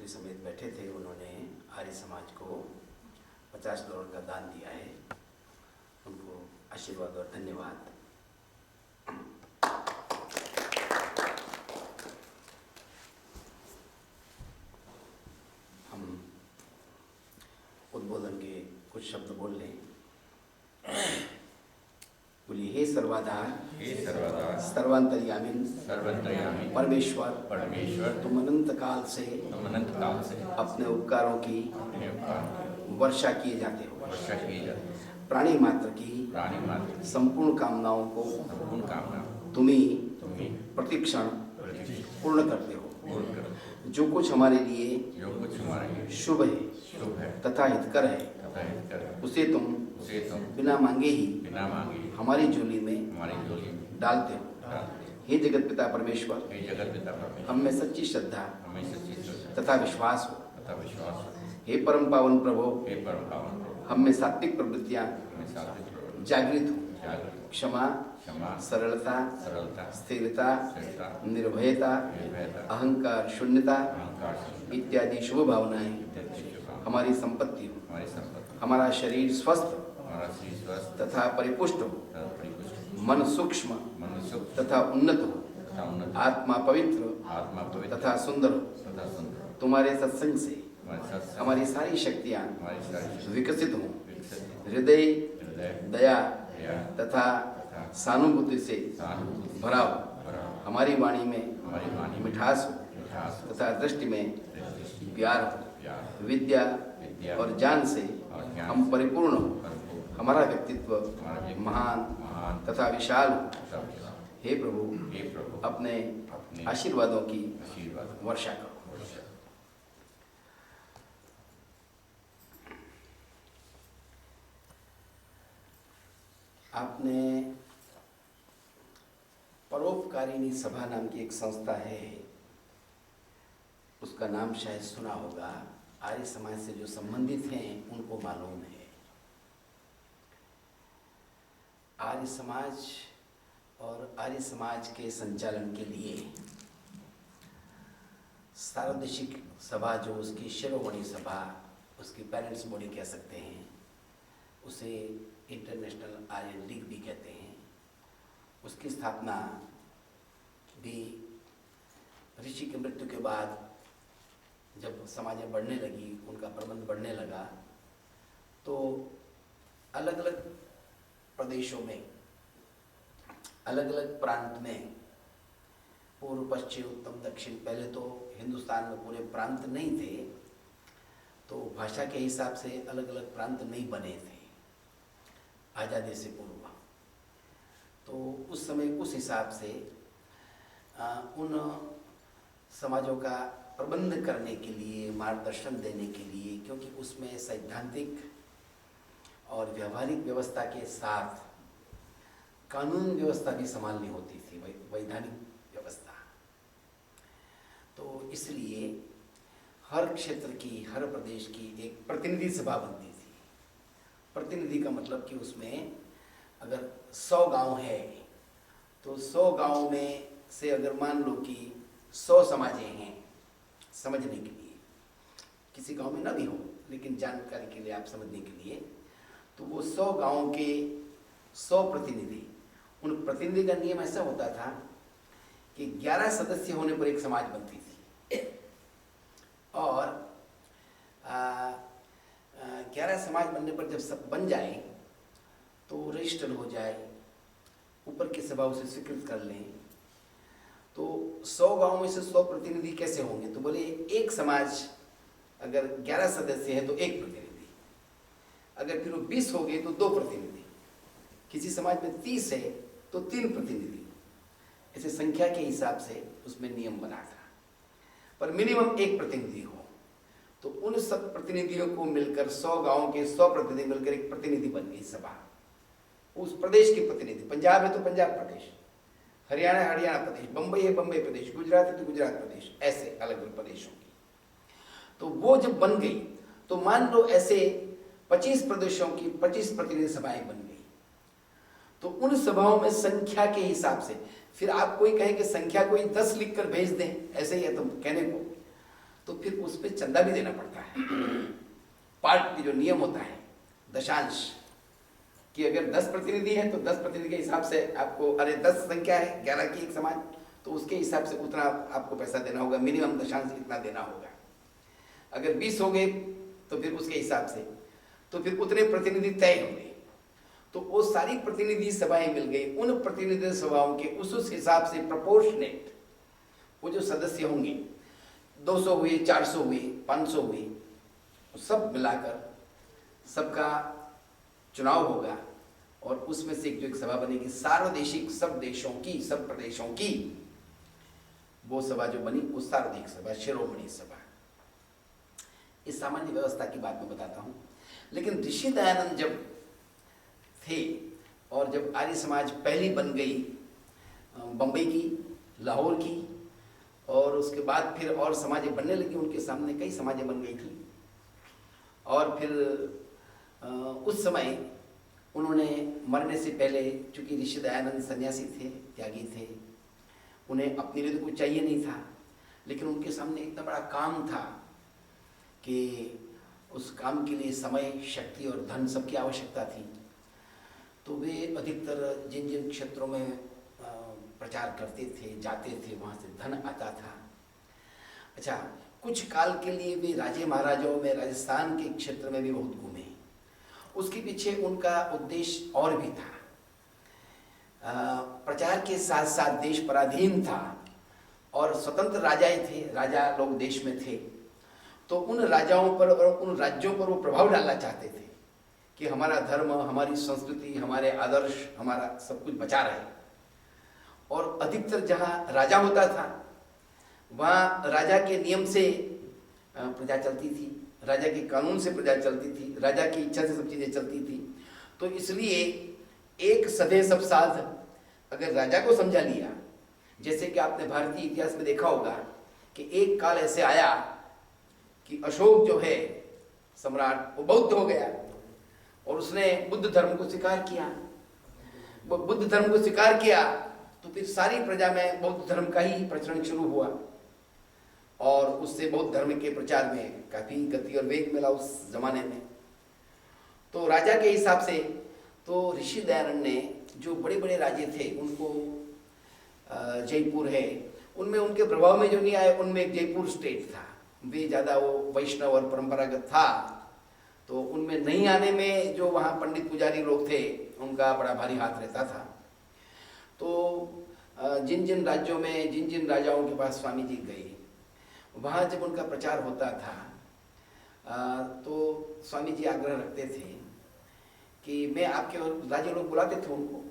पुत्री समेत बैठे थे, उन्होंने आर्य समाज को $50 का दान दिया है। उनको आशीर्वाद और धन्यवाद। हम उद्बोधन के कुछ शब्द बोल लें। बोलिए, हे सर्वाधार, हे सर्वदा सर्वांतर्यामिन सर्वंतर्यामी परमेश्वर, परमेश्वर, तुम अनंत काल से तुम अनंत काल से अपने उपकारों की अपने उपकार की वर्षा किए जाते हो। वर्षा की जाती है। प्राणी मात्र की प्राणी मात्र की संपूर्ण कामनाओं को संपूर्ण कामना तुम्ही तुम्हें प्रतिक्षण प्रतिष्ठित पूर्ण करते हो। पूर्ण करो। जो कुछ हमारे लिए जो कुछ हमारे लिए शुभ है शुभ है तथा हितकर है, तथा हित करे, उसे तुम उसे तुम बिना मांगे ही बिना मांगे हमारी झोली में हमारी झोली में डालते हो। डाल दे। हे जगत पिता परमेश्वर, हे जगत पिता परमेश्वर, हम में सच्ची श्रद्धा हमें सच्ची श्रद्धा तथा विश्वास हो। तथा विश्वास हो। हे परम पावन प्रभु, हे परम पावन प्रभु, हम में सात्विक प्रवृत्तियां हमें सात्विक प्रवृत्ति, जागृत हो। जागृति, क्षमा, क्षमा, सरलता, सरलता, स्थिरता, स्थिरता, निर्भयता, निर्भयता, अहंकार शून्यता अहंकार शून्य इत्यादि शुभ भावनाएं इत्यादि शुभ भावना हमारी संपत्ति हो। हमारी संपत्ति, हमारा शरीर स्वस्थ हमारा शरीर स्वस्थ तथा परिपुष्ट हो, तथा परिपुष्ट, मन सूक्ष्म मनुष्य तथा उन्नत हो, तथा उन्नत, आत्मा पवित्र आत्मा पवित्र तथा सुंदर हो। तथा सुंदर, तुम्हारे सत्संग से हमारे साथ हमारी सारी शक्तियां हमारी सारी विकसित हों। विकसित हृदय हृदय दया दया तथा सहानुभूति से सहानुभूति भरा हो। भरा, हमारी वाणी में हमारी वाणी में मिठास हो मिठास तथा दृष्टि में दृष्टि, प्यार हो। प्यार, विद्या विद्या और ज्ञान से और ज्ञान हम परिपूर्ण हो। परिपूर्ण, हमारा व्यक्तित्व हमारा व्यक्तित्व महान महान तथा विशाल हो। तथा विशाल। हे प्रभु, हे प्रभु, अपने अपने आशीर्वादों की आशीर्वाद वर्षा करो। वर्षा। आपने परोपकारिणी सभा नाम की एक संस्था है, उसका नाम शायद सुना होगा। आर्य समाज से जो संबंधित हैं उनको मालूम है। आर्य समाज और आर्य समाज के संचालन के लिए सार्वदेशिक सभा, जो उसकी शिरोमणि सभा, उसकी पेरेंट्स बॉडी कह सकते हैं, उसे इंटरनेशनल आर्यन लीग भी कहते हैं, उसकी स्थापना भी ऋषि की मृत्यु के बाद जब समाजें बढ़ने लगी, उनका प्रबंध बढ़ने लगा, तो अलग अलग प्रदेशों में, अलग अलग प्रांत में, पूर्व पश्चिम उत्तम दक्षिण, पहले तो हिंदुस्तान में पूरे प्रांत नहीं थे, तो भाषा के हिसाब से अलग अलग प्रांत नहीं बने थे आज़ादी से पूर्व। तो उस समय उस हिसाब से उन समाजों का प्रबंध करने के लिए, मार्गदर्शन देने के लिए, क्योंकि उसमें सैद्धांतिक और व्यवहारिक व्यवस्था के साथ कानून व्यवस्था भी संभालनी होती थी, वैधानिक व्यवस्था। तो इसलिए हर क्षेत्र की, हर प्रदेश की एक प्रतिनिधि सभा बनती थी। प्रतिनिधि का मतलब कि उसमें अगर 100 गांव है तो 100 गांव में से अगर मान लो कि 100 समाजें हैं, समझने के लिए, किसी गांव में ना भी हो लेकिन जानकारी के लिए, आप समझने के लिए, तो वो 100 गांव के 100 प्रतिनिधि, उन प्रतिनिधि का नियम ऐसा होता था कि 11 सदस्य होने पर एक समाज बनती थी, और 11 समाज बनने पर जब सब बन जाए तो रजिस्टर हो जाए, ऊपर की सभा उसे स्वीकृत कर लें, तो 100 गांव में से 100 प्रतिनिधि कैसे होंगे? तो बोले एक समाज अगर 11 सदस्य है तो एक प्रतिनिधि, अगर फिर वो 20 हो गए तो 2 प्रतिनिधि, किसी समाज में 30 है तो 3 प्रतिनिधि, ऐसे संख्या के हिसाब से उसमें नियम बना था, पर मिनिमम एक प्रतिनिधि हो। तो उन सब प्रतिनिधियों को मिलकर 100 गांव के 100 प्रतिनिधि मिलकर एक प्रतिनिधि बन गई सभा। उस प्रदेश के प्रतिनिधि, पंजाब है तो पंजाब प्रदेश, हरियाणा है हरियाणा प्रदेश, बम्बई है बम्बई प्रदेश, गुजरात है तो गुजरात प्रदेश, ऐसे अलग अलग प्रदेशों की। तो वो जब बन गई तो मान लो ऐसे 25 प्रदेशों की 25 प्रतिनिधि सभाएं बन गई। तो उन सभाओं में संख्या के हिसाब से, फिर आप कोई कहे कि संख्या कोई 10 लिख कर भेज दें, ऐसे ही है तो कहने को, तो फिर उस पर चंदा भी देना पड़ता है। पार्ट के जो नियम होता है दशांश कि अगर 10 प्रतिनिधि है तो 10 प्रतिनिधि के हिसाब से आपको, अरे 10 संख्या है 11 की एक समाज, तो उसके हिसाब से उतना आपको पैसा देना होगा, मिनिमम दशांश इतना देना होगा। अगर 20 हो गए तो फिर उसके हिसाब से, तो फिर उतने प्रतिनिधि तय होंगे। तो वो सारी प्रतिनिधि सभाएं मिल गई, उन प्रतिनिधि सभाओं के उस हिसाब से प्रोपोर्शनेट वो जो सदस्य होंगे, 200 हुए, 400 हुए, 500 हुए, सब मिलाकर सबका चुनाव होगा और उसमें से जो एक सभा बनेगी सार्वदेशिक, सब देशों की, सब प्रदेशों की, वो सभा जो बनी वो सार्वधिक सभा, शिरोमणि सभा। इस सामान्य व्यवस्था की बात मैं बताता हूँ। लेकिन ऋषि दयानंद जब थे और जब आर्य समाज पहली बन गई बम्बई की, लाहौर की, और उसके बाद फिर और समाजें बनने लगी, उनके सामने कई समाजें बन गई थी। और फिर उस समय उन्होंने मरने से पहले, चूंकि ऋषि दयानंद सन्यासी थे, त्यागी थे, उन्हें अपने लिए तो कुछ चाहिए नहीं था, लेकिन उनके सामने इतना बड़ा काम था कि उस काम के लिए समय, शक्ति और धन सबकी आवश्यकता थी। तो वे अधिकतर जिन जिन क्षेत्रों में प्रचार करते थे, जाते थे, वहाँ से धन आता था। अच्छा, कुछ काल के लिए वे राजे महाराजाओं में, राजस्थान के क्षेत्र में भी बहुत घूमे। उसके पीछे उनका उद्देश्य और भी था। प्रचार के साथ साथ देश पराधीन था और स्वतंत्र राजाएं थे, राजा लोग देश में थे, तो उन राजाओं पर और उन राज्यों पर वो प्रभाव डालना चाहते थे कि हमारा धर्म, हमारी संस्कृति, हमारे आदर्श, हमारा सब कुछ बचा रहे। और अधिकतर जहाँ राजा होता था वहाँ राजा के नियम से प्रजा चलती थी, राजा के कानून से प्रजा चलती थी, राजा की इच्छा से सब चीज़ें चलती थी। तो इसलिए एक सधे सब साध अगर राजा को समझा लिया, जैसे कि आपने भारतीय इतिहास में देखा होगा कि एक काल ऐसे आया कि अशोक जो है सम्राट, वो बौद्ध हो गया और उसने बुद्ध धर्म को स्वीकार किया। वो बुद्ध धर्म को स्वीकार किया तो फिर सारी प्रजा में बौद्ध धर्म का ही प्रचलन शुरू हुआ और उससे बौद्ध धर्म के प्रचार में काफ़ी गति और वेग मिला उस जमाने में। तो राजा के हिसाब से तो ऋषि दयानंद ने जो बड़े बड़े राजे थे उनको, जयपुर है, उनमें उनके प्रभाव में जो नहीं आए, उनमें एक जयपुर स्टेट था, वे ज़्यादा वो वैष्णव और परंपरागत था, तो उनमें नहीं आने में जो वहाँ पंडित पुजारी लोग थे उनका बड़ा भारी हाथ रहता था। तो जिन जिन राज्यों में, जिन जिन राजाओं के पास स्वामी जी गए, वहाँ जब उनका प्रचार होता था तो स्वामी जी आग्रह रखते थे कि मैं आपके, और राजे लोग बुलाते थे उनको,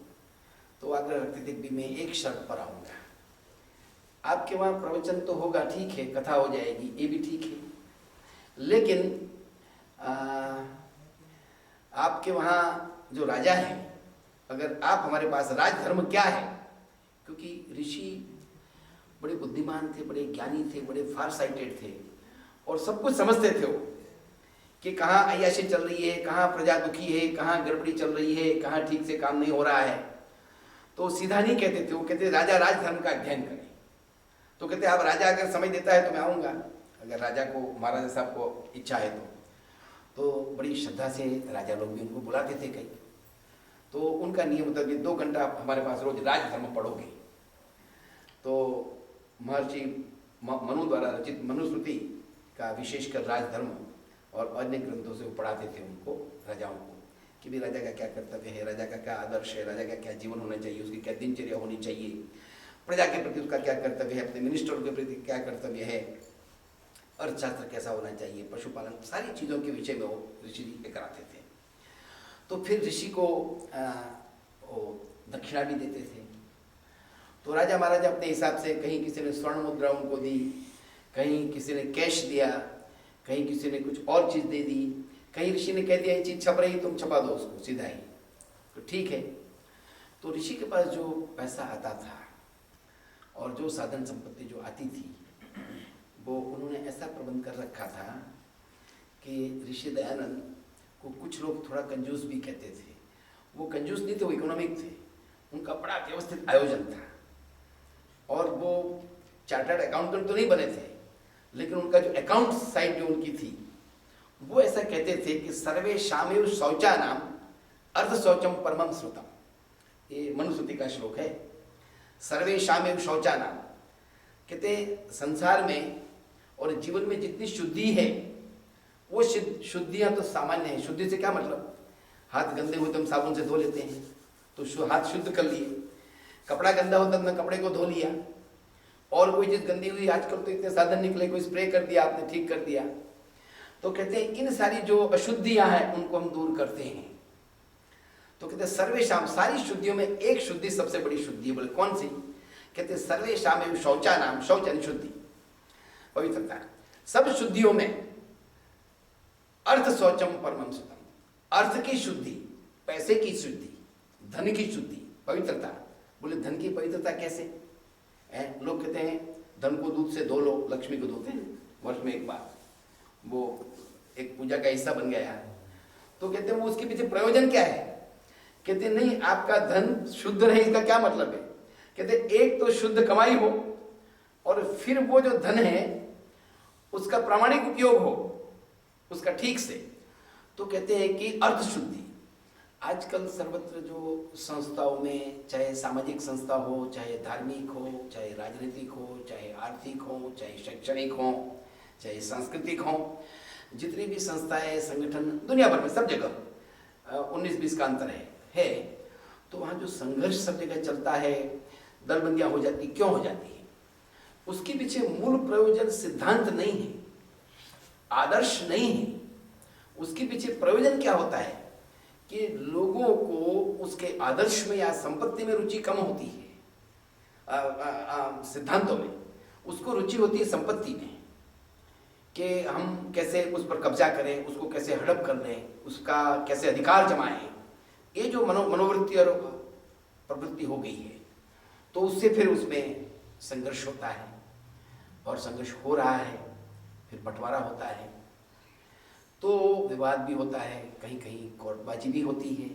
तो आग्रह रखते थे कि मैं एक शर्त पर आऊँगा। आपके वहाँ प्रवचन तो होगा, ठीक है, कथा हो जाएगी, ये भी ठीक है, लेकिन आपके वहाँ जो राजा है, अगर आप हमारे पास, राजधर्म क्या है, क्योंकि ऋषि बड़े बुद्धिमान थे, बड़े ज्ञानी थे, बड़े फार साइटेड थे और सब कुछ समझते थे वो कि कहाँ अय्याशी चल रही है, कहाँ प्रजा दुखी है, कहाँ गड़बड़ी चल रही है, कहाँ ठीक से काम नहीं हो रहा है। तो सीधा नहीं कहते थे, वो कहते राजा राजधर्म का अध्ययन करे। तो कहते आप राजा अगर समय देता है तो मैं आऊँगा, अगर राजा को, महाराजा साहब को इच्छा है तो बड़ी श्रद्धा से राजा लोग भी उनको बुलाते थे कई। तो उनका नियम होता कि 2 घंटा हमारे पास रोज राजधर्म पढ़ोगे। तो महर्षि मनु द्वारा रचित मनुस्मृति का विशेषकर राजधर्म और अन्य ग्रंथों से वो पढ़ाते थे उनको, राजाओं को, कि भी राजा का क्या कर्तव्य है, राजा का क्या आदर्श है, राजा का क्या जीवन होना चाहिए, उसकी क्या दिनचर्या होनी चाहिए, प्रजा के प्रति उसका क्या कर्तव्य है, अपने मिनिस्टरों के प्रति क्या कर्तव्य है, अर्थशास्त्र कैसा होना चाहिए, पशुपालन, सारी चीज़ों के विषय में वो ऋषि जी कराते थे। तो फिर ऋषि को दक्षिणा भी देते थे। तो राजा महाराजा अपने हिसाब से, कहीं किसी ने स्वर्ण मुद्रा उनको दी, कहीं किसी ने कैश दिया, कहीं किसी ने कुछ और चीज़ दे दी, कहीं ऋषि ने कह दिया ये चीज़ छप रही, तुम छपा दो उसको सीधा ही, तो ठीक है। तो ऋषि के पास जो पैसा आता था और जो साधन संपत्ति जो आती थी, वो उन्होंने ऐसा प्रबंध कर रखा था कि ऋषि दयानंद को कुछ लोग थोड़ा कंजूस भी कहते थे। वो कंजूस नहीं थे, वो इकोनॉमिक थे, उनका बड़ा व्यवस्थित आयोजन था। और वो चार्टर्ड अकाउंटेंट तो नहीं बने थे, लेकिन उनका जो अकाउंट साइड जो उनकी थी वो ऐसा कहते थे कि सर्वे शामेव शौचा नाम अर्ध शौचम परमम श्रुतम। ये मनुस्मृति का श्लोक है। सर्वे शामेव शौचा नाम कहते संसार में और जीवन में जितनी शुद्धि है वो शुद्धियां तो सामान्य है। शुद्धि से क्या मतलब, हाथ गंदे हुए तो हम साबुन से धो लेते हैं तो हाथ शुद्ध कर लिए, कपड़ा गंदा होता तो कपड़े को धो लिया, और कोई चीज गंदी हुई आजकल तो इतने साधन निकले, कोई स्प्रे कर दिया आपने ठीक कर दिया। तो कहते हैं इन सारी जो अशुद्धियां हैं उनको हम दूर करते हैं। तो कहते हैं सर्वेशाम, सारी शुद्धियों में एक शुद्धि सबसे बड़ी शुद्धि है। बोले कौन सी? कहते हैं सर्वेशाम एवं शौचा नाम, शौच यानी शुद्धि, पवित्रता। सब शुद्धियों में अर्थ शौचम परमम सुतम, अर्थ की शुद्धि, पैसे की शुद्धि, धन की शुद्धि, पवित्रता। बोले धन की पवित्रता कैसे है? लोग कहते हैं धन को दूध से धो लो, लक्ष्मी को धोते हैं वर्ष में एक बार, वो एक पूजा का हिस्सा बन गया। तो कहते हैं वो उसके पीछे प्रयोजन क्या है? कहते नहीं, आपका धन शुद्ध रहे इसका क्या मतलब है? कहते एक तो शुद्ध कमाई हो और फिर वो जो धन है उसका प्रामाणिक उपयोग हो, उसका ठीक से। तो कहते हैं कि अर्थ शुद्धि। आजकल सर्वत्र जो संस्थाओं में, चाहे सामाजिक संस्था हो, चाहे धार्मिक हो, चाहे राजनीतिक हो, चाहे आर्थिक हो, चाहे शैक्षणिक हो, चाहे सांस्कृतिक हो, जितनी भी संस्थाएं, संगठन दुनिया भर में सब जगह 19-20 का अंतर है। तो वहाँ जो संघर्ष सब जगह चलता है, दलबंदियां हो जाती, क्यों हो जाती है? उसके पीछे मूल प्रयोजन सिद्धांत नहीं है, आदर्श नहीं है। उसके पीछे प्रयोजन क्या होता है कि लोगों को उसके आदर्श में या संपत्ति में रुचि कम होती है। सिद्धांतों में उसको रुचि होती है संपत्ति में, कि हम कैसे उस पर कब्जा करें, उसको कैसे हड़प कर लें, उसका कैसे अधिकार जमाएं। ये जो मनोवृत्ति और प्रवृत्ति हो गई है, तो उससे फिर उसमें संघर्ष होता है, और संघर्ष हो रहा है, फिर बंटवारा होता है, तो विवाद भी होता है, कहीं कहीं कोर्टबाजी भी होती है,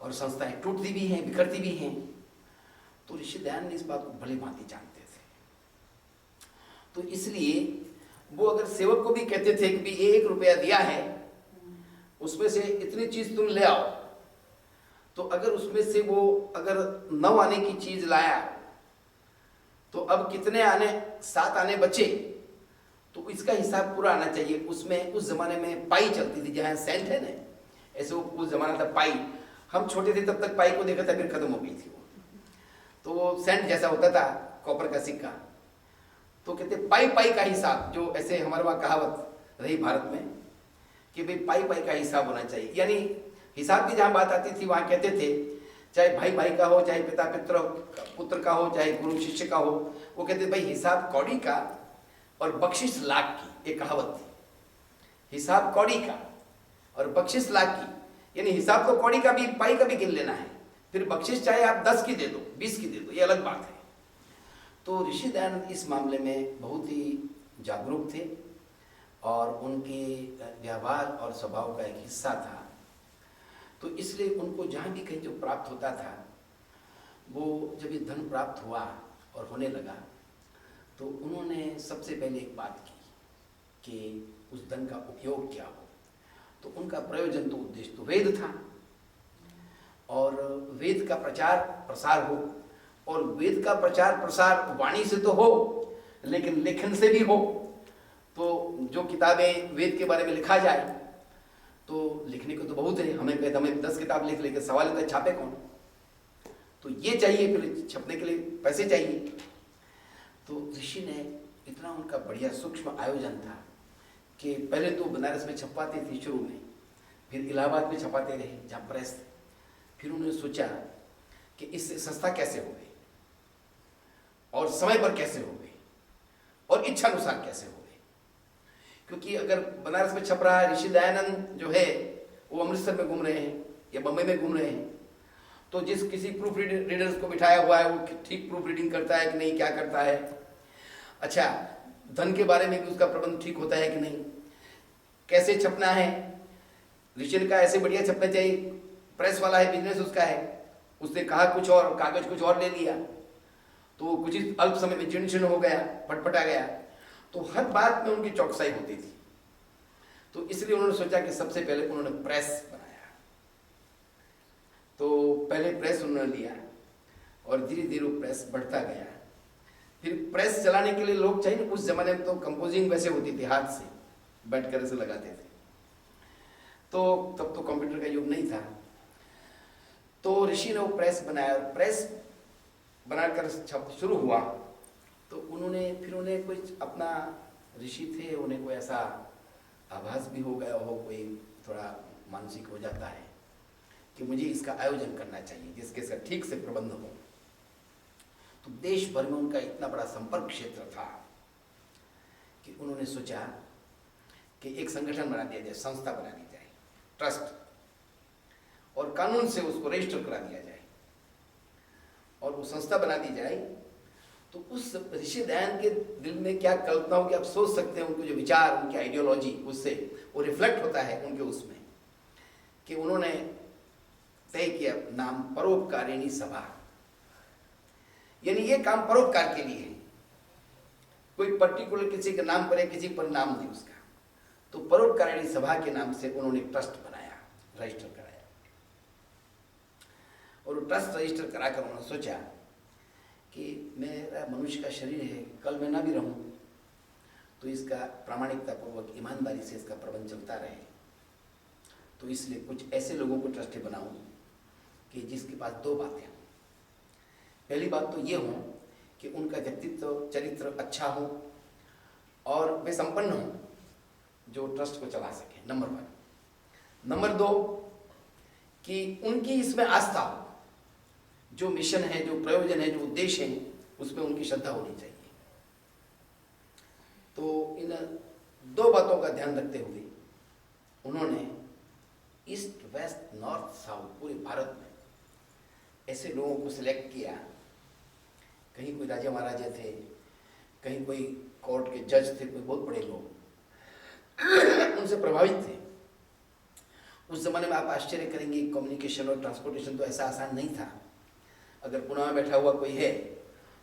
और संस्थाएं टूटती भी हैं, बिखरती भी हैं। तो ऋषि दयानंद इस बात को भली भांति जानते थे। तो इसलिए वो अगर सेवक को भी कहते थे कि भी 1 रुपया दिया है, उसमें से इतनी चीज तुम ले आओ, तो अगर उसमें से वो अगर 9 आने की चीज लाया, तो अब कितने आने, 7 आने बचे, तो इसका हिसाब पूरा आना चाहिए। उसमें उस जमाने में पाई चलती थी, जहाँ सेंट है ना, ऐसे वो उस जमाना था पाई। हम छोटे थे तब तक पाई को देखा था, फिर खत्म हो गई थी वो, तो वो सेंट जैसा होता था, कॉपर का सिक्का। तो कहते पाई पाई का हिसाब, जो ऐसे हमारे वहाँ कहावत रही भारत में कि भाई पाई पाई का हिसाब होना चाहिए। यानी हिसाब की जहाँ बात आती थी वहाँ कहते थे, चाहे भाई भाई का हो, चाहे पिता पुत्र का हो, चाहे गुरु शिष्य का हो, वो कहते भाई हिसाब कौड़ी का और बख्शिश लाख की, एक कहावत थी। हिसाब कौड़ी का और बख्शिश लाख की, यानी हिसाब तो कौड़ी का भी, पाई का भी गिन लेना है, फिर बख्शिश चाहे आप 10 की दे दो, 20 की दे दो, ये अलग बात है। तो ऋषि दयानंद इस मामले में बहुत ही जागरूक थे, और उनके व्यवहार और स्वभाव का एक हिस्सा था। तो इसलिए उनको जहाँ भी कहीं जो प्राप्त होता था, वो जब ये धन प्राप्त हुआ और होने लगा, तो उन्होंने सबसे पहले एक बात की कि उस धन का उपयोग क्या हो। तो उनका प्रयोजन, तो उद्देश्य तो वेद था, और वेद का प्रचार प्रसार हो, और वेद का प्रचार प्रसार वाणी से तो हो, लेकिन लेखन से भी हो। तो जो किताबें वेद के बारे में लिखा जाए, तो लिखने को तो बहुत है, हमें 10 किताब लिख लेके सवाल होता है छापे कौन? तो ये चाहिए, फिर छपने के लिए पैसे चाहिए। तो ऋषि ने इतना उनका बढ़िया सूक्ष्म आयोजन था कि पहले तो बनारस में छपवाते थे शुरू में, फिर इलाहाबाद में छपाते रहे जहाँ प्रेस थे। फिर उन्होंने सोचा कि इससे सस्ता कैसे हो गए, और समय पर कैसे हो गए, और इच्छा अनुसार कैसे हो गए। क्योंकि अगर बनारस में छप रहा है, ऋषि दयानंद जो है वो अमृतसर में घूम रहे हैं या बम्बई में घूम रहे हैं, तो जिस किसी प्रूफ रीडर्स को बिठाया हुआ है, वो ठीक प्रूफ रीडिंग करता है कि नहीं, क्या करता है, अच्छा धन के बारे में भी उसका प्रबंध ठीक होता है कि नहीं, कैसे छपना है, ऋषि का ऐसे बढ़िया छपना चाहिए, प्रेस वाला है, बिजनेस उसका है, उसने कहा कुछ और, कागज कुछ और ले लिया, तो कुछ ही अल्प समय में जीर्ण शीर्ण हो गया, फटफटा गया। तो हर बात में उनकी चौकसाई होती थी। तो इसलिए उन्होंने सोचा कि सबसे पहले उन्होंने प्रेस बनाया। तो पहले प्रेस उन्होंने लिया और धीरे धीरे वो प्रेस बढ़ता गया। फिर प्रेस चलाने के लिए लोग चाहिए, उस जमाने में तो कंपोजिंग वैसे होती थी, हाथ से बैठ कर ऐसे लगाते थे, तो तब तो कंप्यूटर का युग नहीं था। तो ऋषि ने वो प्रेस बनाया और प्रेस बनाकर छप शुरू हुआ। तो उन्हें कुछ अपना, ऋषि थे, उन्हें कोई ऐसा आभास भी हो गया हो, कोई थोड़ा मानसिक हो जाता है कि मुझे इसका आयोजन करना चाहिए जिसके इसका ठीक से प्रबंध हो। तो देश भर में उनका इतना बड़ा संपर्क क्षेत्र था कि उन्होंने सोचा कि एक संगठन बना दिया जाए, संस्था बना दी जाए, ट्रस्ट, और कानून से उसको रजिस्टर करा दिया जाए और वो संस्था बना दी जाए। तो उस ऋषि दयानंद के दिल में क्या कल्पना होगी आप सोच सकते हैं। उनके जो विचार, उनकी आइडियोलॉजी, उससे वो रिफ्लेक्ट होता है उनके उसमें, कि उन्होंने तय किया नाम परोपकारिणी सभा, यानी ये काम परोपकार के लिए है, कोई पर्टिकुलर किसी के नाम पर है, किसी पर नाम नहीं उसका। तो परोपकारिणी सभा के नाम से उन्होंने ट्रस्ट बनाया, रजिस्टर कराया, और ट्रस्ट रजिस्टर कराकर उन्होंने सोचा कि मेरा मनुष्य का शरीर है, कल मैं ना भी रहूं, तो इसका प्रामाणिकता पूर्वक ईमानदारी से इसका प्रबंध चलता रहे। तो इसलिए कुछ ऐसे लोगों को ट्रस्टी बनाऊं कि जिसके पास दो बातें हों। पहली बात तो ये हो कि उनका व्यक्तित्व, चरित्र अच्छा हो और वे संपन्न हो, जो ट्रस्ट को चला सके, नंबर 1। नंबर 2 कि उनकी इसमें आस्था हो, जो मिशन है, जो प्रयोजन है, जो उद्देश्य है, उसमें उनकी श्रद्धा होनी चाहिए। तो इन 2 बातों का ध्यान रखते हुए उन्होंने ईस्ट, वेस्ट, नॉर्थ, साउथ पूरे भारत में ऐसे लोगों को सिलेक्ट किया। कहीं कोई राजा महाराजा थे, कहीं कोई कोर्ट के जज थे, कोई बहुत बड़े लोग उनसे प्रभावित थे। उस जमाने में आप आश्चर्य करेंगे, कम्युनिकेशन और ट्रांसपोर्टेशन तो ऐसा आसान नहीं था। अगर पुणे में बैठा हुआ कोई है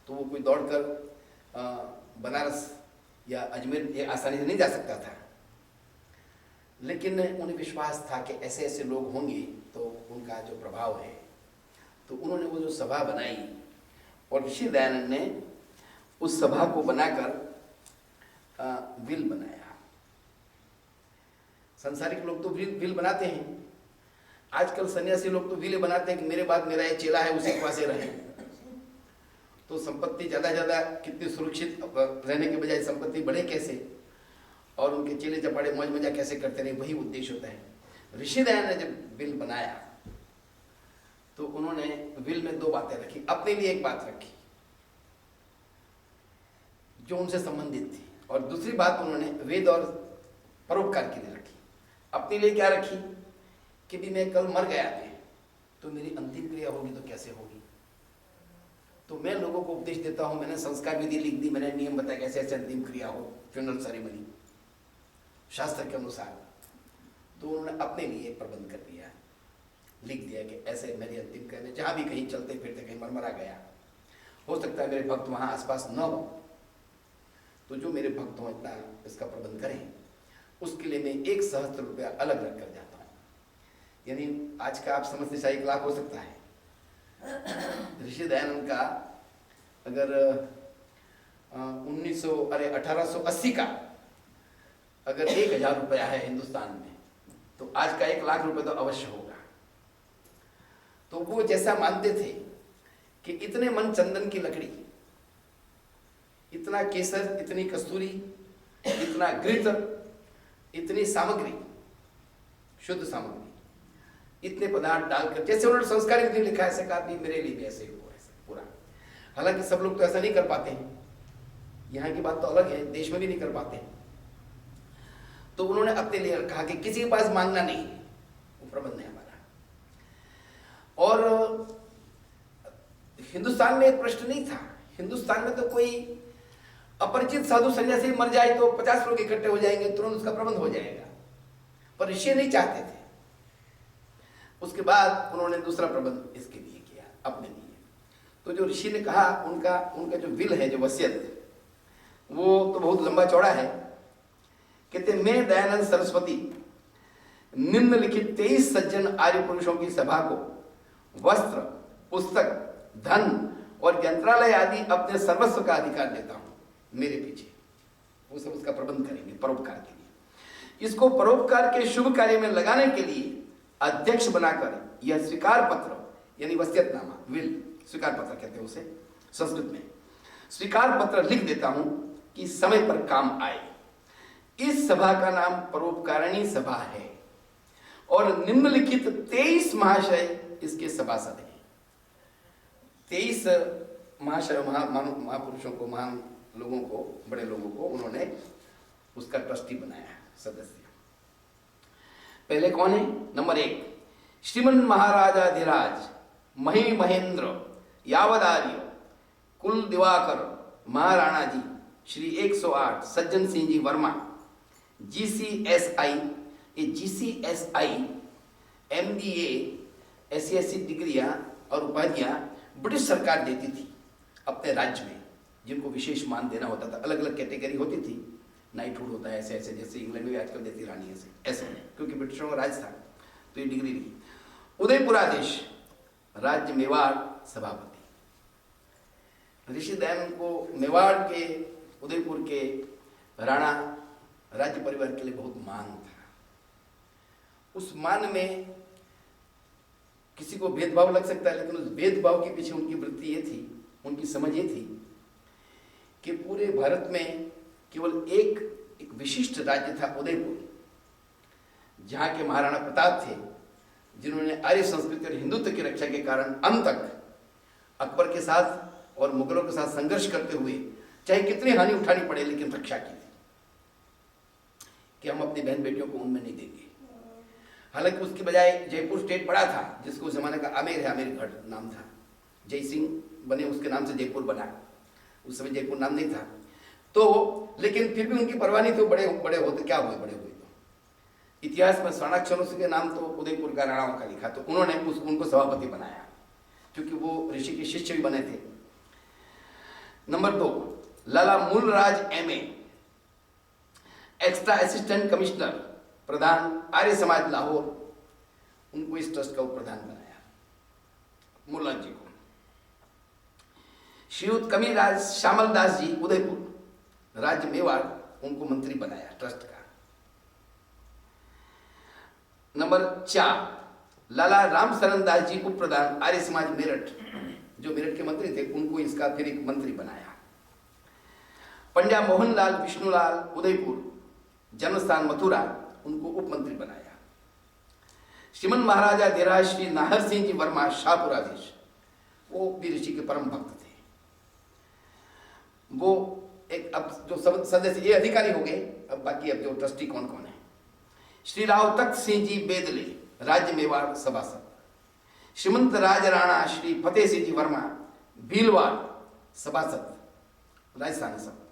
तो वो कोई दौड़कर बनारस या अजमेर ये आसानी से नहीं जा सकता था, लेकिन उन्हें विश्वास था कि ऐसे ऐसे लोग होंगे तो उनका जो प्रभाव है। तो उन्होंने वो जो सभा बनाई और ऋषि दयानंद ने उस सभा को बनाकर विल बनाया। संसारिक लोग तो विल बनाते हैं, आजकल सन्यासी लोग तो विले बनाते हैं कि मेरे बाद मेरा ये चेला है उसी के पास रहे। तो संपत्ति ज़्यादा ज़्यादा कितनी सुरक्षित रहने के बजाय संपत्ति बढ़े कैसे, और उनके चेले चपाड़े मौज मजा कैसे करते रहे, वही उद्देश्य होता है। ऋषि दयानंद ने जब विल बनाया तो उन्होंने विल में 2 बातें रखी। अपने लिए एक बात रखी जो उनसे संबंधित थी, और दूसरी बात उन्होंने वेद और परोपकार के लिए रखी। अपने लिए क्या रखी कि भी मैं कल मर गया तो मेरी अंतिम क्रिया होगी तो कैसे होगी। तो मैं लोगों को उपदेश देता हूं, मैंने संस्कार विधि लिख दी, मैंने नियम बताया कैसे ऐसे अंतिम क्रिया हो, फ्यूनरल सेरेमनी शास्त्र के अनुसार। तो उन्होंने अपने लिए प्रबंध कर दिया, लिख दिया कि ऐसे मेरी अंतिम क्रिया में जहां भी कहीं चलते फिरते कहीं मरमरा गया, हो सकता है मेरे भक्त वहां आसपास न हो, तो जो मेरे भक्त हों इतना इसका प्रबंध करें, उसके लिए मैं 1 सहस्त्र रुपया अलग रख कर जाता हूँ। यानी आज का आप समझते 1 लाख हो सकता है। ऋषि दयानंद का अगर 1880 का अगर 1000 रुपया है हिंदुस्तान में, तो आज का 1 लाख रुपए तो अवश्य होगा। तो वो जैसा मानते थे कि इतने मन चंदन की लकड़ी, इतना केसर, इतनी कस्तूरी, इतना घृत, इतनी सामग्री, शुद्ध सामग्री, इतने पदार्थ डालकर, जैसे उन्होंने संस्कार विधि लिखा है, ऐसे कहा भी मेरे लिए भी ऐसे ही हो, ऐसे पूरा। हालांकि सब लोग तो ऐसा नहीं कर पाते हैं, यहाँ की बात तो अलग है, देश में भी नहीं कर पाते हैं। तो उन्होंने अपने लिए कहा कि किसी के पास मांगना नहीं, वो प्रबंध है हमारा। और हिंदुस्तान में एक प्रश्न नहीं था। हिंदुस्तान में तो कोई अपरिचित साधु सन्यासी मर जाए तो 50 लोग इकट्ठे हो जाएंगे, तुरंत उसका प्रबंध हो जाएगा, पर ऋषि नहीं चाहते थे। उसके बाद उन्होंने दूसरा प्रबंध इसके लिए किया, अपने लिए। तो जो ऋषि ने कहा, उनका जो विल है, जो वसीयत, वो तो बहुत लंबा चौड़ा है। कहते मैं दयानंद सरस्वती निम्नलिखित 23 सज्जन आर्य पुरुषों की सभा को वस्त्र, पुस्तक, धन और यंत्रालय आदि अपने सर्वस्व का अधिकार देता हूं। मेरे पीछे वो सब उसका प्रबंध करेंगे परोपकार के लिए। इसको परोपकार के शुभ कार्य में लगाने के लिए अध्यक्ष बनाकर यह स्वीकार पत्र यानी वसीयतनामा, विल, स्वीकार पत्र कहते हैं उसे संस्कृत में, स्वीकार पत्र लिख देता हूं कि समय पर काम आए। इस सभा का नाम परोपकारिणी सभा है और निम्नलिखित 23 महाशय इसके सभासद हैं। 23 महाशय, महापुरुषों को, महान लोगों को, बड़े लोगों को उन्होंने उसका ट्रस्टी बनाया, सदस्य। पहले कौन है? नंबर 1 श्रीमन महाराजाधिराज मही महेंद्र यावदार्य कुल दिवाकर महाराणा जी श्री 108 सज्जन सिंह जी वर्मा, GCSI, ये GCSI MBA SC डिग्रियां और उपाधियां ब्रिटिश सरकार देती थी अपने राज्य में, जिनको विशेष मान देना होता था। अलग अलग कैटेगरी होती थी, नाइटहुड होता है ऐसे ऐसे, जैसे इंग्लैंड में भी आजकल देती रानी ऐसे, क्योंकि ब्रिटिशों का राज था तो ये डिग्री ली। उदयपुराधीश राज्य मेवाड़ सभापति, ऋषि दयानंद को मेवाड़ के, उदयपुर के राणा राज्य परिवार के लिए बहुत मान था। उस मान में किसी को भेदभाव लग सकता है, लेकिन उस भेदभाव के पीछे उनकी वृत्ति ये थी, उनकी समझ ये थी कि पूरे भारत में केवल एक विशिष्ट राज्य था उदयपुर, जहाँ के महाराणा प्रताप थे, जिन्होंने आर्य संस्कृति और हिंदुत्व की रक्षा के कारण अंत तक अकबर के साथ और मुगलों के साथ संघर्ष करते हुए चाहे कितनी हानि उठानी पड़े लेकिन रक्षा की थी कि हम अपनी बहन बेटियों को उनमें नहीं देंगे। हालांकि उसकी बजाय जयपुर स्टेट बड़ा था, जिसको उस जमाने का आमेर है, आमेरगढ़ नाम था, जय सिंह बने उसके नाम से जयपुर बना, उस समय जयपुर नाम नहीं था। तो लेकिन फिर भी उनकी परवाह नहीं थी, बड़े बड़े होते क्या हुए, बड़े हुए तो इतिहास में स्वर्णाक्षरों के नाम तो उदयपुर का राणाओं का लिखा, तो उन्होंने उनको सभापति बनाया क्योंकि वो ऋषि के शिष्य भी बने थे। Number 2 Lala Mulraj MA extra assistant commissioner प्रधान आर्य समाज लाहौर, उनको इस ट्रस्ट का प्रधान बनाया, मूलराज जी को। श्रीयुत कमीराज श्यामल दास जी उदयपुर राज्य मेवाड़, उनको मंत्री बनाया ट्रस्ट का। नंबर 4 लाला राम शरण दास जी उप प्रधान आर्य समाज मेरठ, जो मेरठ के मंत्री थे, उनको इसका फिर एक मंत्री बनाया। पंड्या मोहनलाल विष्णुलाल उदयपुर जन्मस्थान मथुरा, उनको उप मंत्री बनाया। श्रीमन महाराजा धीराज श्री नाहर सिंह जी वर्मा शाहपुराधीश, वो भी ऋषि के परम भक्त थे। वो एक, अब जो सदस्य ये अधिकारी हो गए, अब बाकी अब जो ट्रस्टी कौन कौन है। श्री राव तख्त सिंह जी बेदले राज्य मेवाड़ सभासद, श्रीमंत राज राणा श्री फतेह सिंह जी वर्मा भीलवाड़ सभासद राजस्थान सभा,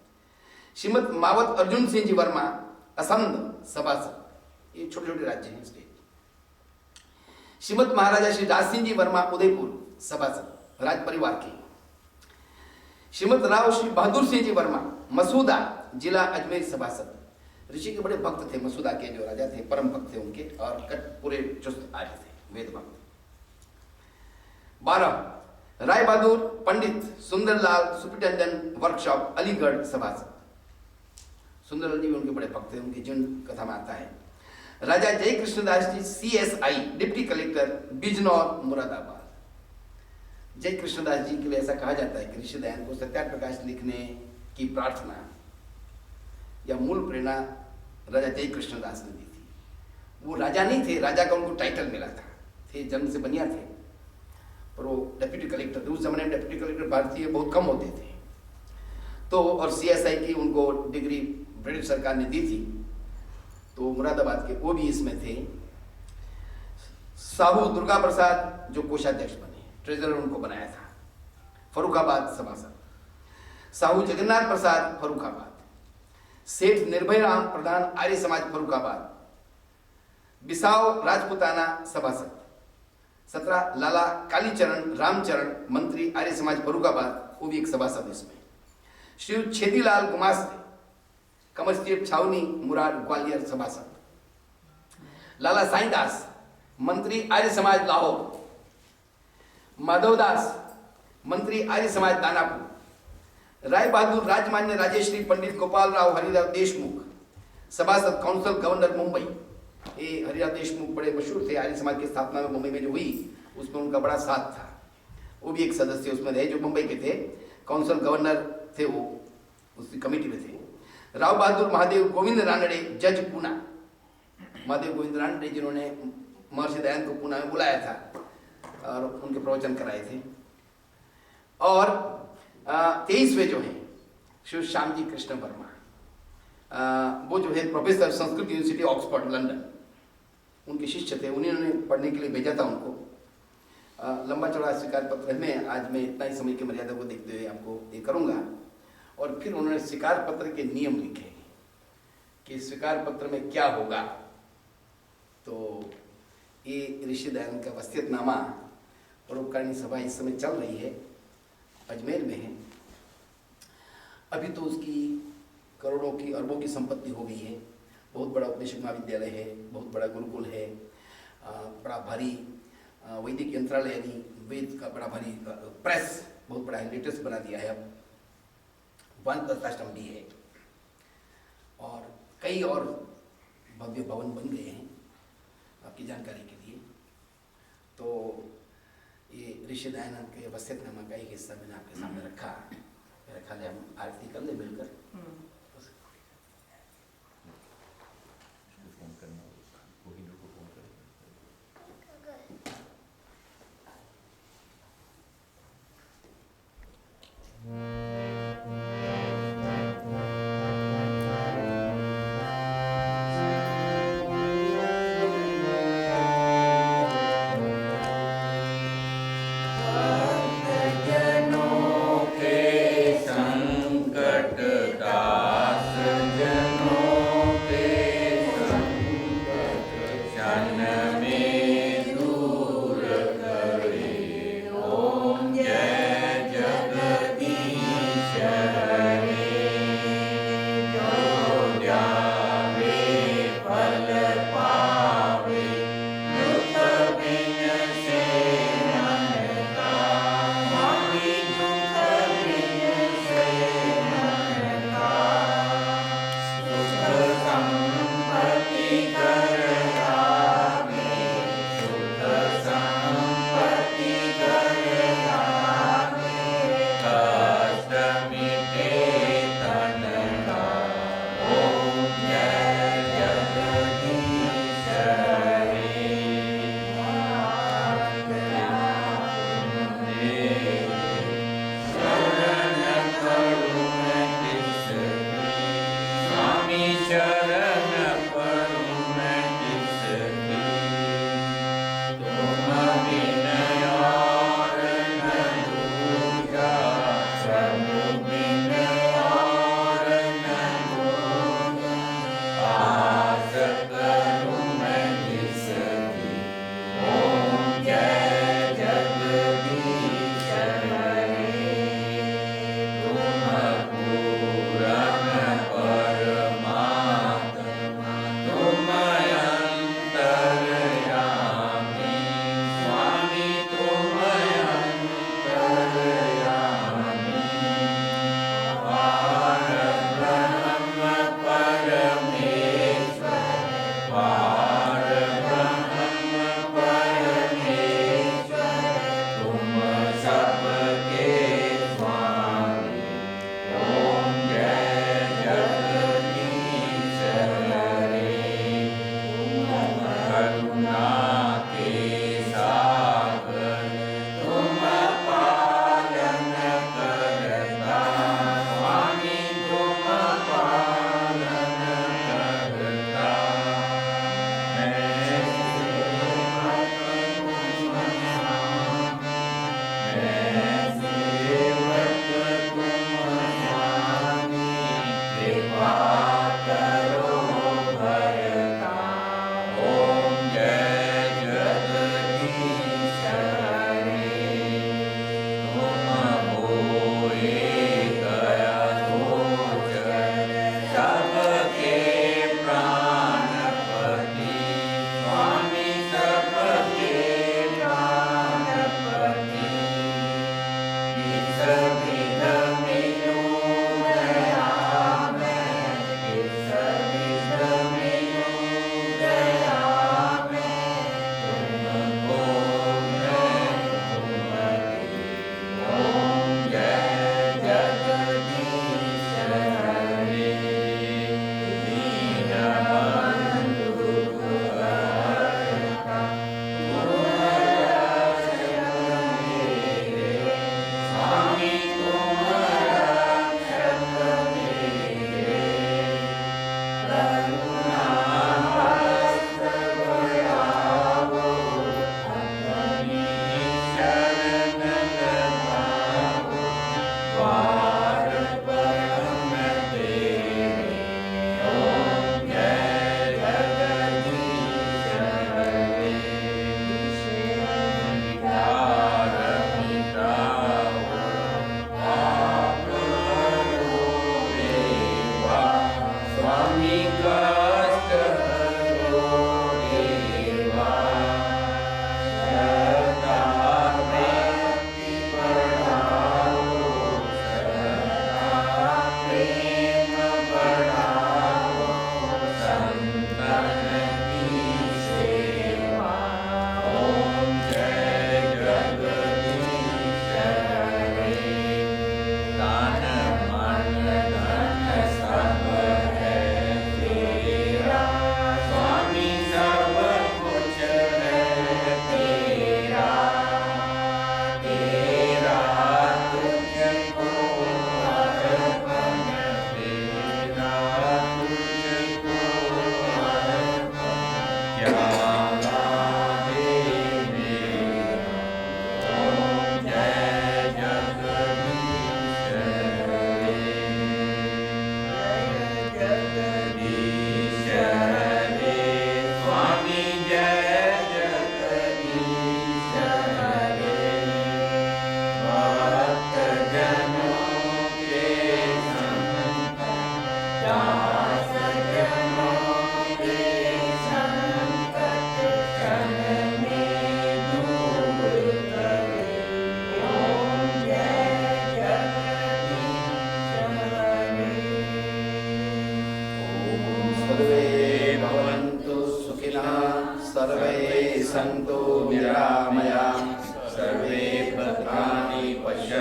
श्रीमंत मावत अर्जुन सिंह जी वर्मा असंध सभासद, ये छोटे छोटे राज्य हैं स्टेट। श्रीमंत महाराजा श्री राज सिंह जी वर्मा उदयपुर सभासद राज परिवार के। श्रीमंत राव श्री बहादुर सिंह जी वर्मा मसूदा जिला अजमेर सभासद, ऋषि के बड़े भक्त थे, मसूदा के जो राजा थे परम भक्त थे उनके, और पूरे चुस्त आर्य थे, वेद भक्त। 12 राय बहादुर पंडित सुंदरलाल सुपरिटेंडेंट वर्कशॉप अलीगढ़ सभासद, सुंदरलाल जी भी उनके बड़े भक्त थे, उनकी जिन कथा में आता है। राजा जय कृष्णदास जी CSI deputy collector Bijnor Moradabad. जय कृष्णदास जी के लिए ऐसा कहा जाता है कि ऋषि दयानंद को सत्याग्रह प्रकाश लिखने की प्रार्थना या मूल प्रेरणा राजा जय कृष्णदास ने दी थी। वो राजा नहीं थे, राजा का उनको टाइटल मिला था, थे जन्म से बनिया थे, पर वो डिप्टी कलेक्टर थे। उस जमाने में डिप्टी कलेक्टर भारतीय बहुत कम होते थे, तो और CSI की उनको डिग्री ब्रिटिश सरकार ने दी थी, तो मुरादाबाद के वो भी इसमें थे। साहू दुर्गा प्रसाद जो कोषाध्यक्ष बने, ट्रेजरर उनको बनाया था, फर्रुखाबाद सभासद। साहू जगन्नाथ प्रसाद फर्रुखाबाद। सेठ निर्भय राम प्रधान आर्य समाज फर्रुखाबाद, बिसाव राजपुताना सभासद। 17 लाला कालीचरण रामचरण मंत्री आर्य समाज फर्रुखाबाद, वो भी एक सभासद इसमें। श्री छेदीलाल गुमास्ते, कमर्शियल छावनी मुरार ग्वालियर सभासद। लाला साईदास, मंत्री आर्य समाज लाहौर। माधवदास, मंत्री आर्य समाज दानापुर। राय बहादुर राजमान्य राजेश्री पंडित गोपाल राव हरिराव देशमुख, सभासद काउंसिल गवर्नर मुंबई। ये हरिराव देशमुख बड़े मशहूर थे, आर्य समाज की स्थापना में मुंबई में जो हुई उसमें उनका बड़ा साथ था। वो भी एक सदस्य उसमें रहे जो मुंबई के थे, काउंसिल गवर्नर थे, वो उसी कमेटी में थे। राव बहादुर महादेव गोविंद रानड़े, जज पूना। महादेव गोविंद रानड़े जिन्होंने महर्षि दयानंद को पूना में बुलाया था और उनके प्रवचन कराए थे। और 23वें जो हैं श्री श्यामजी कृष्ण वर्मा, वो जो है professor Sanskrit university Oxford London, उनके शिष्य थे। उन्होंने पढ़ने के लिए भेजा था उनको। लंबा चौड़ा स्वीकार पत्र में आज मैं इतना ही समय की मर्यादा को देखते हुए आपको ये करूँगा। और फिर उन्होंने स्वीकार पत्र के नियम लिखे कि स्वीकार पत्र में क्या होगा। तो ये ऋषि दयानंद का वसीयतनामा परोपकारिणी सभा इस समय चल रही है, अजमेर में है। अभी तो उसकी करोड़ों की अरबों की संपत्ति हो गई है। बहुत बड़ा उपदेशक महाविद्यालय है, बहुत बड़ा गुरुकुल है, बड़ा भारी वैदिक यंत्रालय यानी वेद का बड़ा भारी प्रेस बहुत बड़ा है, लेटेस्ट बना दिया है। अब वानप्रस्थाश्रम भी है और कई और भव्य भवन बन गए हैं आपकी जानकारी के लिए। तो ये ऋषि दयानंद के वसीयतनामा का एक हिस्सा मैंने आपके सामने रखा। मेरा ख्याल है हम आरती कर ले मिलकर। फोन करना, कोहिनूर को फोन करें। जनों के संकट का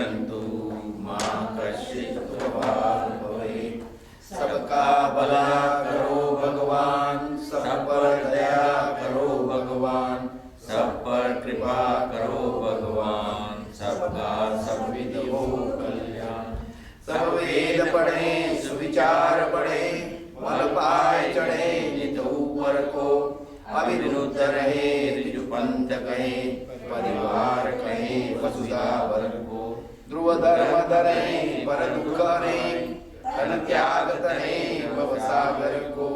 भजन्तु मा कश्चित् प्रभाव भवेत्। सबका भला करो भगवान, सब पर दया करो भगवान, सब पर कृपा करो भगवान, सबका सब विधि हो कल्याण। सब वेद पढ़े सुविचार बढ़े, बल पाए चढ़े नित ऊपर को। अविरुद्ध रहे ऋजु पंथ कहे, परिवार कहे वसुधा वर को। ध्रुव धर्म धरे पर दुख हरे, धन त्याग तरे भव सागर को।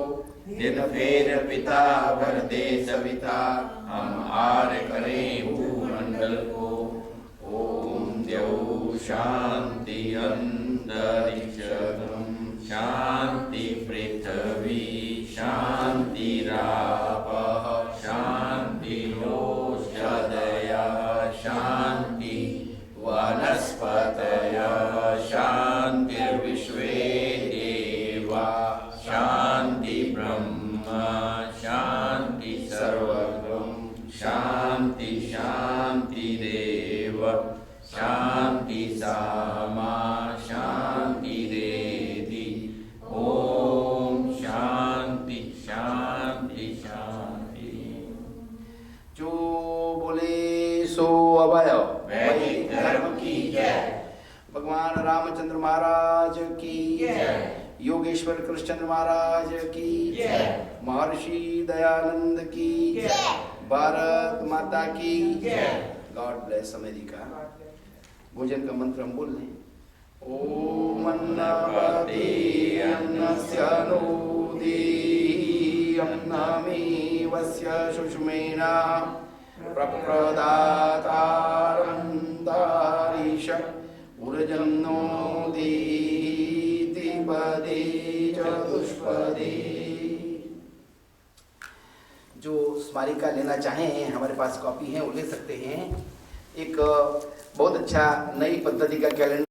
दिन फेर पिता भर दे सविता, हम आर करें भूमंडल को। ओम द्यौ शांति अंतरिक्षं शांति पृथ्वी शांतिरापः शांतिरोषधयः शांति वनस्पतयः शांतिर्विश्वे देवा शांति ब्रह्म शांति सर्वगं शांति शांतिरेव शांति सामा शांतिरेधि। ओम शांति शांति शांति। जो बोले सो अभय वैदिक धर्म की जय। भगवान रामचंद्र महाराज की जय। योगेश्वर कृष्णचंद्र महाराज की जय। महर्षि दयानंद की जय। भारत माता की जय। God bless America. भोजन का मंत्र हम बोल लें। ओम अन्नपते अन्नस्य नोदी अन्नमेवस्य सुषुमेना प्रप्रदातारं दारिश उर्जन्नो दीति पदे चतुष्पदे। जो स्मारिका लेना चाहें हमारे पास कॉपी है वो ले सकते हैं। एक बहुत अच्छा नई पद्धति का कैलेंडर